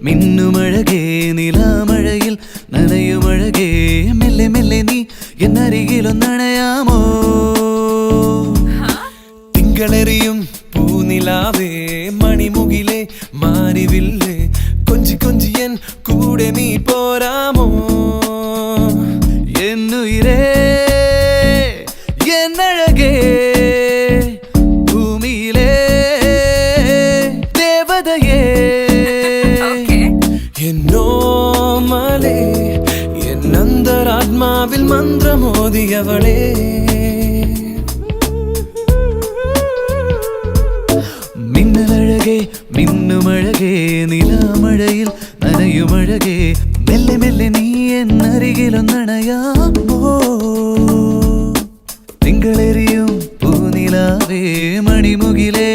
മിന്നുമഴകേ നിലാമഴയിൽ നനയുമഴകേ മെല്ലെ മെല്ലെ നീ എന്നരികിലൊന്നണയാമോ തിങ്കളെറിയും പൂനിലാവേ മണിമുകിലേ മാരിവില്ലേ കൊഞ്ചി കൊഞ്ചി എൻ കൂടെ നീ പോരാമോ എന്നുയിരേ എന്നഴകേ ഭൂമിയിലേ ദേവതയേ എന്നോമലേ എന്നന്തരാത്മാവിൽ മന്ത്രമോദിയവളേ മിന്നലഴകേ മിന്നുമഴകേ നിലാമഴയിൽ നനയുമഴകേ മെല്ലെ മെല്ലെ നീ എന്നരികിലൊന്നണയാമോ തിങ്കളെറിയും പൂനിലാവേ മണിമുകിലേ